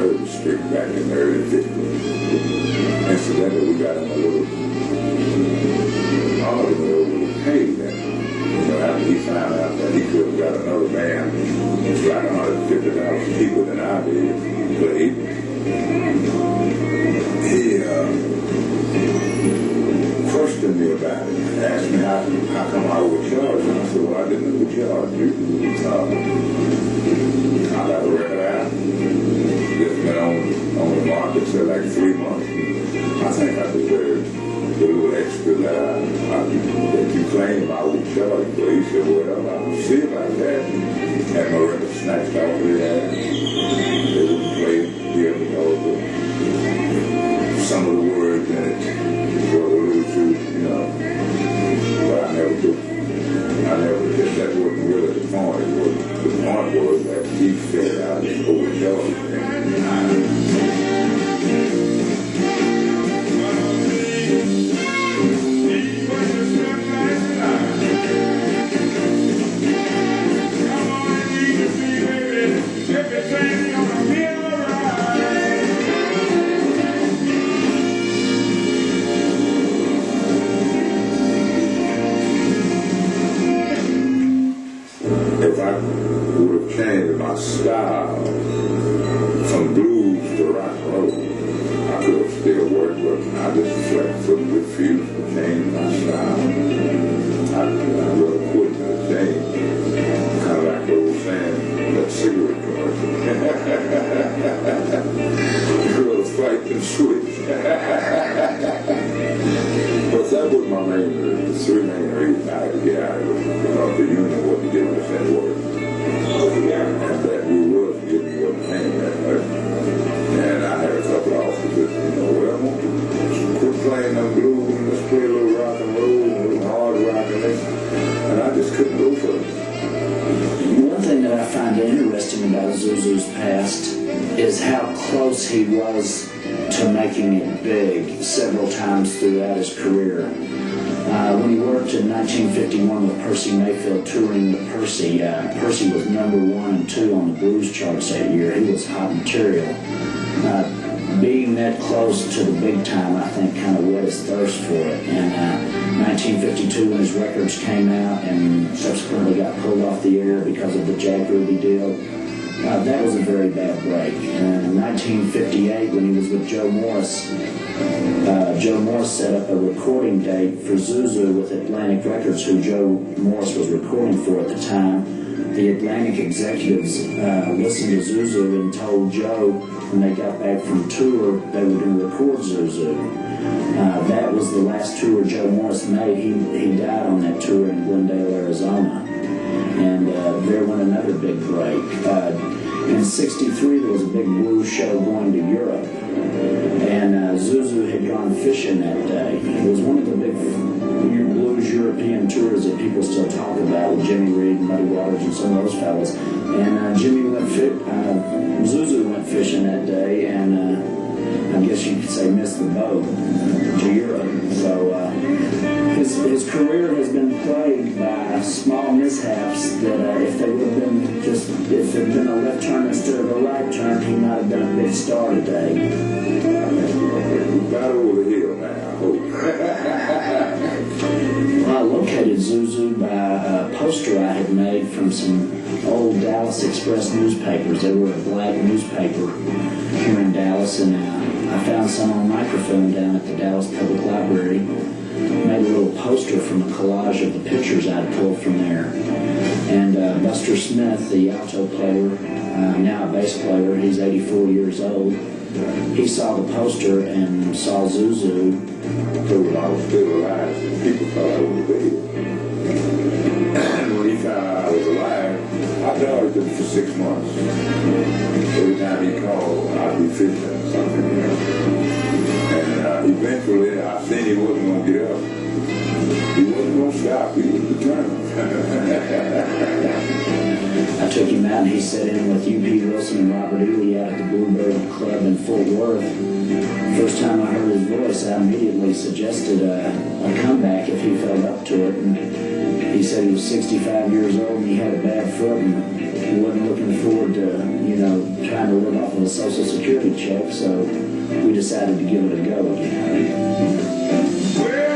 early street back in the early 50s. Incidentally, we got him a little argument over the pay that, after he found out that he could have got another band it's like $150 cheaper than I did. But he questioned me about it. Asked me how come I would charge him. I said, well, I didn't know what charge you. I got a record out. It's been on the market for like 3 months. I think I deserve the little extra that you claim I would charge. But he said, well, I'll see about that. Had my record snatched off of the ass. They wouldn't play it here because of some of the words in it were a little too, but I never did. That wasn't really the point. The point was that he fed out his overjoyed. If I would have changed my style from blues to rock and roll, I could have still worked, but I just refused to change my style. I really quit the change. Kind of like the old saying, that cigarette commercial. You rather fight than switch. But that was my main reason. The three main reasons I had to get out of it. Because the union wasn't giving us that work. And that we was getting wasn't paying that much. And I had a couple of officers that, well, quit playing them blues and let's play a little rock and roll and a little hard rock and this. And I just couldn't go for it. One thing that I find interesting about Zuzu's past is how close he was to making it big several times throughout his career. When he worked in 1951 with Percy Mayfield touring with Percy, Percy was number 1 and 2 on the blues charts that year. He was hot material. Being that close to the big time, I think, kind of whet his thirst for it. And 1952, when his records came out and subsequently got pulled off the air because of the Jack Ruby deal, that was a very bad break. And in 1958, when he was with Joe Morris set up a recording date for Zuzu with Atlantic Records, who Joe Morris was recording for at the time. The Atlantic executives listened to Zuzu and told Joe when they got back from tour they were going to record Zuzu. That was the last tour Joe Morris made. He died on that tour in Glendale, Arizona. And there went another big break. In '63, there was a big blues show going to Europe, and Zuzu had gone fishing that day. It was one of the big blues European tours that people still talk about with Jimmy Reed and Muddy Waters and some of those fellas. And Zuzu went fishing that day, and I guess you could say missed the boat to Europe. So his career has been plagued by small mishaps that if there would have been if there had been a left turn instead of a right turn, he might have been a big star today. We got over the hill now, I hope. Well, I located Zuzu by a poster I had made from some old Dallas Express newspapers. They were a black newspaper here in Dallas, and I found some on microfilm down at the Dallas Public Library. Made a little poster from a collage of the pictures I'd pulled from there. And Buster Smith, the alto player, now a bass player, he's 84 years old. He saw the poster and saw Zuzu. Told I was still alive. People thought I was dead. And when he found out I was alive, I dogged him for 6 months. Every time he called, I'd be fishing or something, And eventually, I seen he wasn't going to get up. He wasn't going to stop. He was determined. I took him out and he sat in with U.P. Wilson and Robert Ely out at the Bluebird Club in Fort Worth for first time I heard his voice, I immediately suggested a comeback if he felt up to it. And he said he was 65 years old and he had a bad foot and he wasn't looking forward to, trying to live off of a Social Security check. So we decided to give it a go again. Well,